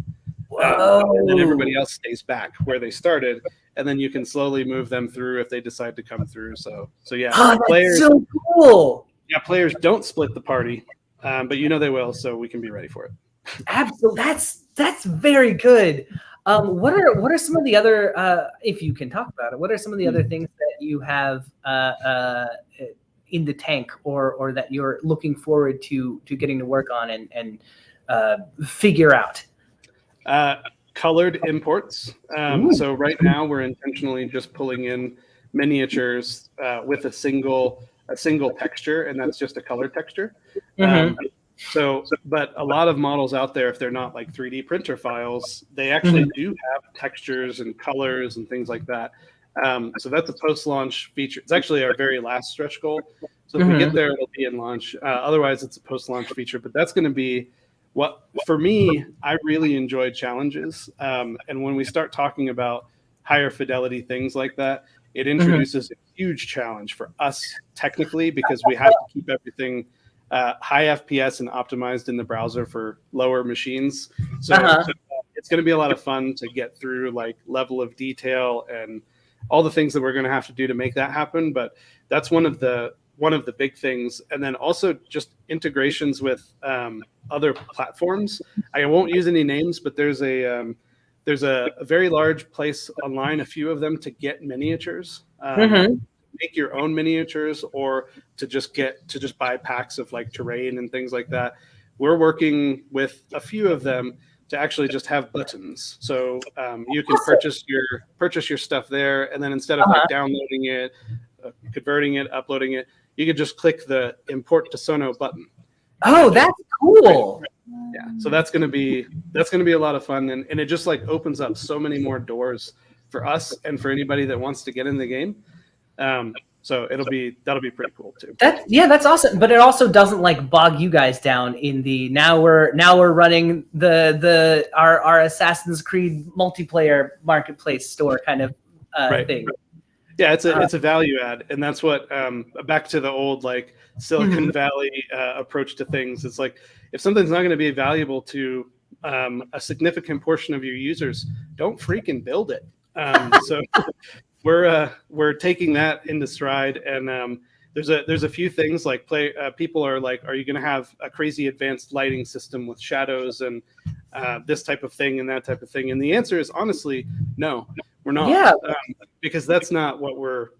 And then everybody else stays back where they started, and then you can slowly move them through if they decide to come through. So yeah, players, that's so cool. Yeah, players don't split the party, but they will, so we can be ready for it. Absolutely, that's very good. What are some of the other, if you can talk about it, what are some of the other things that you have in the tank or that you're looking forward to getting to work on and figure out? Colored imports. So right now we're intentionally just pulling in miniatures with a single texture, and that's just a color texture. But a lot of models out there, if they're not like 3D printer files, they actually do have textures and colors and things like that. So that's a post-launch feature. It's actually our very last stretch goal. So if we get there, it'll be in launch. Otherwise, it's a post-launch feature. But that's going to be what, for me, I really enjoy challenges. And when we start talking about higher fidelity things like that, it introduces a huge challenge for us technically, because we have to keep everything high FPS and optimized in the browser for lower machines. So it's going to be a lot of fun to get through like level of detail and all the things that we're going to have to do to make that happen. But that's one of the big things. And then also just integrations with other platforms. I won't use any names, but there's a very large place online, a few of them, to get miniatures. Make your own miniatures, or to just buy packs of like terrain and things like that. We're working with a few of them to actually just have buttons, so you can purchase your stuff there, and then instead of like downloading it, converting it, uploading it, you could just click the import to Sono button. Oh, that's cool. Yeah, so that's gonna be a lot of fun, and it just like opens up so many more doors for us and for anybody that wants to get in the game. So that'll be pretty cool too. That's awesome. But it also doesn't like bog you guys down in the now we're running our Assassin's Creed multiplayer marketplace store kind of thing. Yeah, it's a value add, and that's what back to the old like Silicon Valley approach to things. It's like if something's not going to be valuable to a significant portion of your users, don't freaking build it. So we're taking that into stride, and there's a few things like people are like, are you going to have a crazy advanced lighting system with shadows and this type of thing and that type of thing? And the answer is honestly no. We're not. Yeah. Because that's not what we're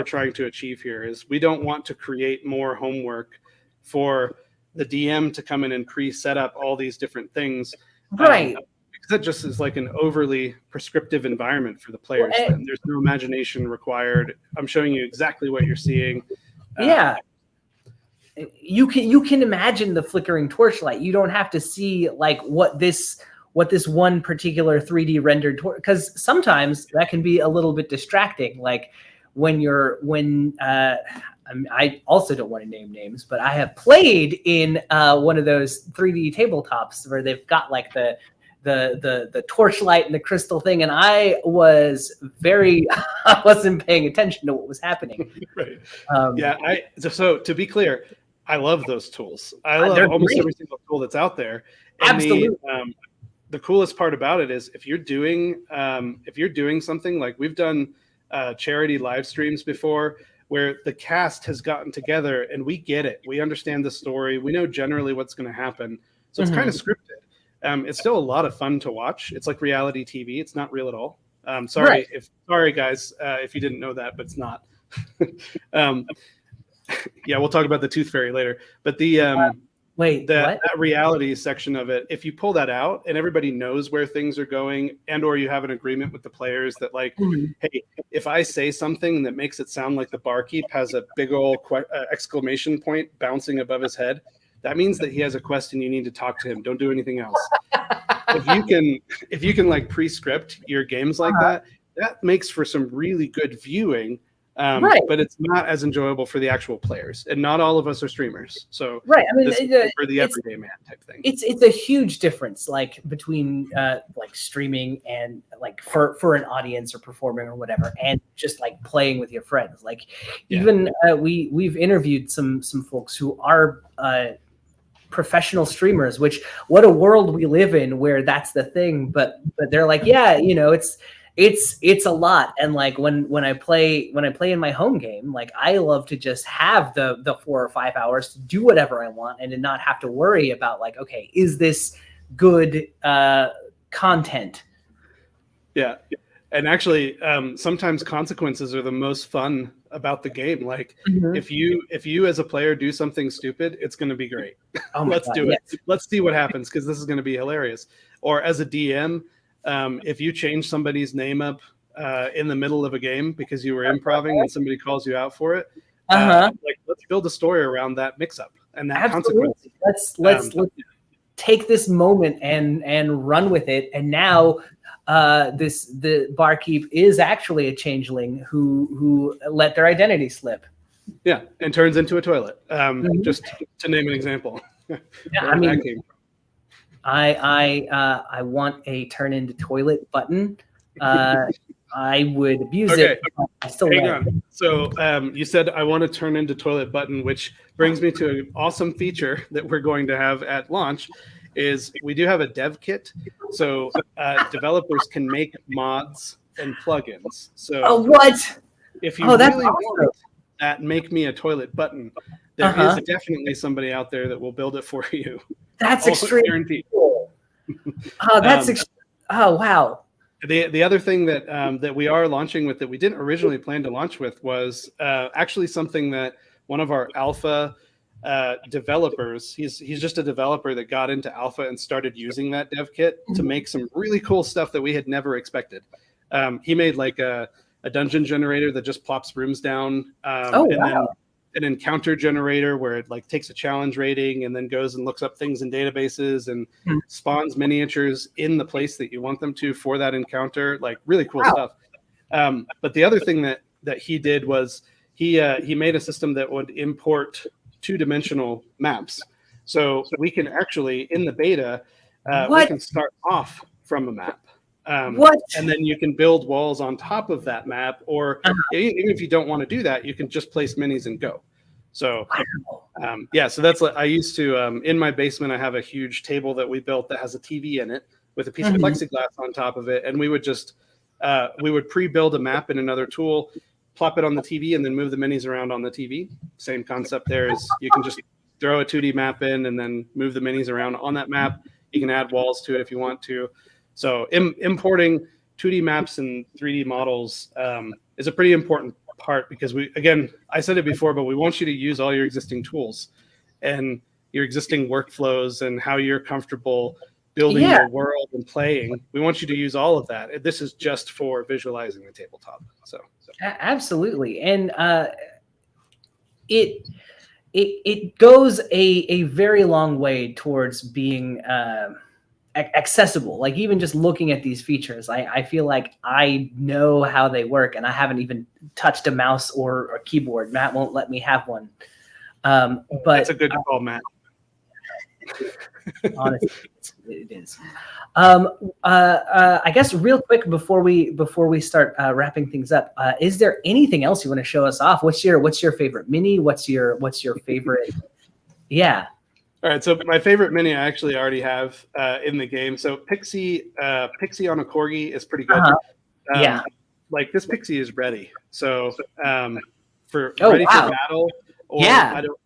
trying to achieve here. Is we don't want to create more homework for the DM to come in and pre-set up all these different things. Right. Because that just is like an overly prescriptive environment for the players. There's no imagination required. I'm showing you exactly what you're seeing. Yeah. You can imagine the flickering torchlight. You don't have to see like what this one particular 3D rendered, because sometimes that can be a little bit distracting. Like I also don't want to name names, but I have played in one of those 3D tabletops where they've got like the torchlight and the crystal thing, and I wasn't paying attention to what was happening. Right. So to be clear, I love those tools. I love almost every single tool that's out there. And absolutely. The coolest part about it is if you're doing something like we've done charity live streams before where the cast has gotten together and we get it. We understand the story. We know generally what's going to happen. So it's kind of scripted. It's still a lot of fun to watch. It's like reality TV. It's not real at all. Sorry guys, if you didn't know that, but it's not. Yeah, we'll talk about the Tooth Fairy later. But that reality section of it, if you pull that out and everybody knows where things are going, and or you have an agreement with the players that like, hey, if I say something that makes it sound like the barkeep has a big old exclamation point bouncing above his head, that means that he has a question. You need to talk to him. Don't do anything else. If you can like pre-script your games like that makes for some really good viewing. But it's not as enjoyable for the actual players, and not all of us are streamers. So right, I mean, for the everyday man type thing. It's a huge difference, like between like streaming and like for an audience or performing or whatever, and just like playing with your friends. Like even we've interviewed some folks who are professional streamers, which what a world we live in where that's the thing. But they're like, it's a lot. And like when I play in my home game, like I love to just have the 4 or 5 hours to do whatever I want and to not have to worry about like, okay, is this good content? Yeah. And actually, sometimes consequences are the most fun about the game. Like if you as a player do something stupid, it's going to be great. Let's do it. Let's see what happens, because this is going to be hilarious. Or as a DM, if you change somebody's name up in the middle of a game because you were improvising and somebody calls you out for it, like let's build a story around that mix-up and that consequence. Let's take this moment and run with it. And now the barkeep is actually a changeling who let their identity slip. Yeah, and turns into a toilet. Just to name an example. I mean, that came from. I want a turn into toilet button. I would abuse it. I still hang on. So you said I want to turn into toilet button, which brings me to an awesome feature that we're going to have at launch. Is we do have a dev kit, so developers can make mods and plugins. So if you really want that make me a toilet button, there is definitely somebody out there that will build it for you. That's extremely cool. Oh, wow. The other thing that we are launching with that we didn't originally plan to launch with was actually something that one of our alpha developers, he's just a developer that got into alpha and started using that dev kit to make some really cool stuff that we had never expected. He made like a dungeon generator that just plops rooms down, Oh, and then wow. an encounter generator where it like takes a challenge rating and then goes and looks up things in databases and Hmm. spawns miniatures in the place that you want them to for that encounter. Like really cool Wow. stuff. But the other thing that he did was he made a system that would import 2-dimensional maps. So we can actually, in the beta, we What? can start off from a map. What? And then you can build walls on top of that map, or even if you don't want to do that, you can just place minis and go. So Wow. yeah, so that's I used to in my basement. I have a huge table that we built that has a TV in it with a piece of plexiglass on top of it, and we would just we would pre-build a map in another tool, plop it on the TV, and then move the minis around on the TV. Same concept there is you can just throw a 2D map in and then move the minis around on that map. You can add walls to it if you want to. So importing 2D maps and 3D models is a pretty important part because I said it before, but we want you to use all your existing tools and your existing workflows and how you're comfortable building your world and playing. We want you to use all of that. This is just for visualizing the tabletop. So. Absolutely. And it goes a very long way towards being accessible. Like even just looking at these features, I feel like I know how they work and I haven't even touched a mouse or a keyboard. Matt won't let me have one. But that's a good call, Matt. Honestly, it is. I guess real quick before we start wrapping things up, is there anything else you want to show us off? What's your favorite mini? What's your favorite? Yeah. All right. So my favorite mini I actually already have in the game. So Pixie on a corgi is pretty good. Yeah. Like this Pixie is ready. So for for battle or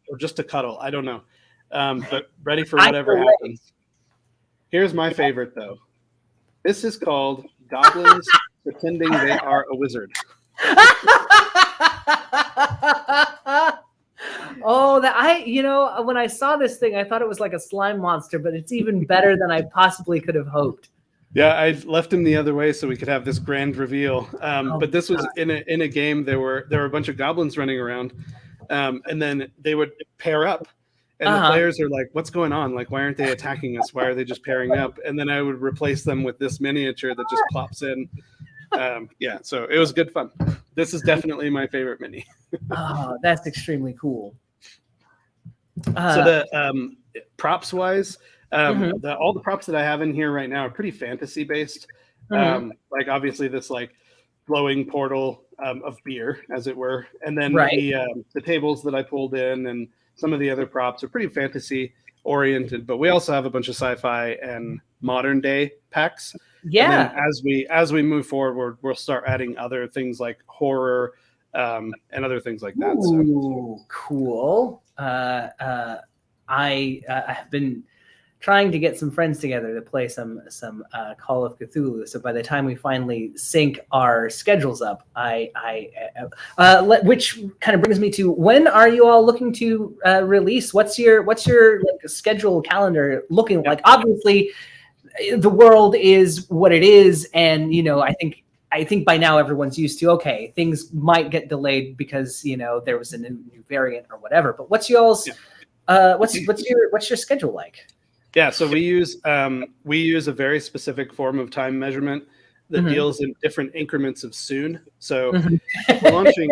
or just to cuddle. I don't know. But ready for whatever happens. Here's my favorite, though. This is called Goblins Pretending They Are a Wizard. Oh, when I saw this thing, I thought it was like a slime monster, but it's even better than I possibly could have hoped. Yeah, I left him the other way so we could have this grand reveal. But this was in a game. There were a bunch of goblins running around, and then they would pair up. And the players are like, what's going on? Like, why aren't they attacking us? Why are they just pairing up? And then I would replace them with this miniature that just plops in. Yeah, so it was good fun. This is definitely my favorite mini. Oh, that's extremely cool. So the props-wise, all the props that I have in here right now are pretty fantasy-based. Like, obviously, this, like, glowing portal of beer, as it were. And then the tables that I pulled in and some of the other props are pretty fantasy oriented, but we also have a bunch of sci-fi and modern day packs. Yeah. And then as we move forward, we'll start adding other things like horror and other things like that. Ooh, cool. I have been trying to get some friends together to play some Call of Cthulhu. So by the time we finally sync our schedules up, which kind of brings me to, when are you all looking to release? What's your like schedule calendar looking like? Obviously, the world is what it is, and I think by now everyone's used to, okay, things might get delayed because there was a new variant or whatever. But what's y'all's what's your schedule like? Yeah, so we use a very specific form of time measurement that deals in different increments of soon. So we're launching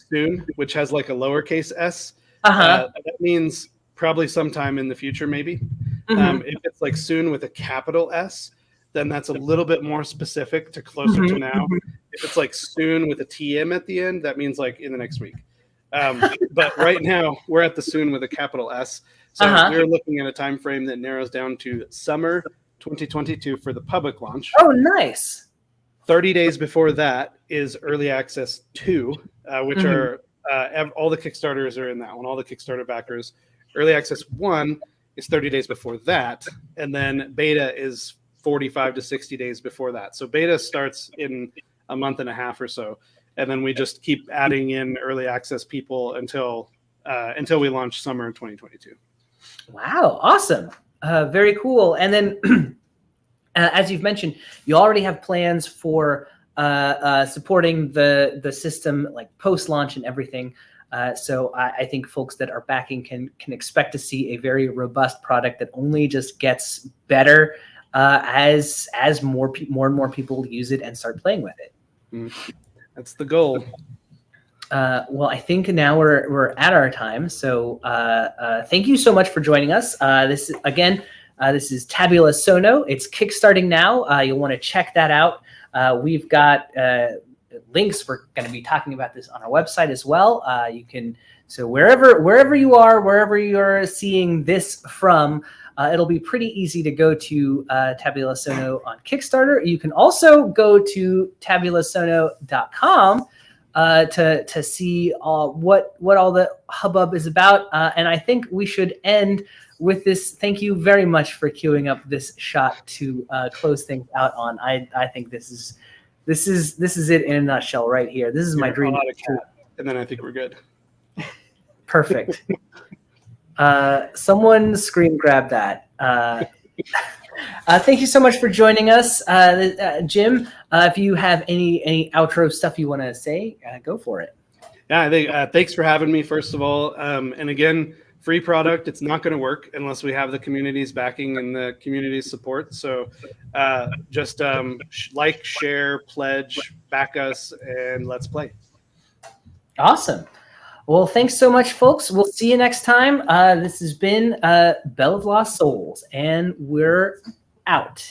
soon, which has like a lowercase s. That means probably sometime in the future, maybe. If it's like soon with a capital S, then that's a little bit more specific to closer to now. If it's like soon with a TM at the end, that means like in the next week. But right now, we're at the soon with a capital S. So we're looking at a time frame that narrows down to summer 2022 for the public launch. Oh, nice. 30 days before that is Early Access 2, which are all the Kickstarters are in that one, all the Kickstarter backers. Early Access 1 is 30 days before that, and then Beta is 45 to 60 days before that. So Beta starts in a month and a half or so, and then we just keep adding in Early Access people until we launch summer in 2022. Wow, awesome. Very cool. And then, as you've mentioned, you already have plans for supporting the system like post launch and everything. So I think folks that are backing can expect to see a very robust product that only just gets better as more and more people use it and start playing with it. That's the goal. Well, I think now we're at our time. So thank you so much for joining us. This is Tabula Sono. It's kickstarting now. You'll want to check that out. We've got links. We're going to be talking about this on our website as well. You can, so wherever you are, wherever you're seeing this from, it'll be pretty easy to go to Tabula Sono on Kickstarter. You can also go to tabulasono.com to see what all the hubbub is about. And I think we should end with this. Thank you very much for queuing up this shot to close things out on. I think this is it in a nutshell right here. This is my dream. And then I think we're good. Perfect. Someone screen grab that. Thank you so much for joining us, Jim. If you have any outro stuff you want to say, go for it. Yeah, I think thanks for having me, first of all. And again, free product, it's not going to work unless we have the community's backing and the community's support. So just like, share, pledge, back us, and let's play. Awesome. Well, thanks so much, folks. We'll see you next time. This has been Belle of Lost Souls, and we're out.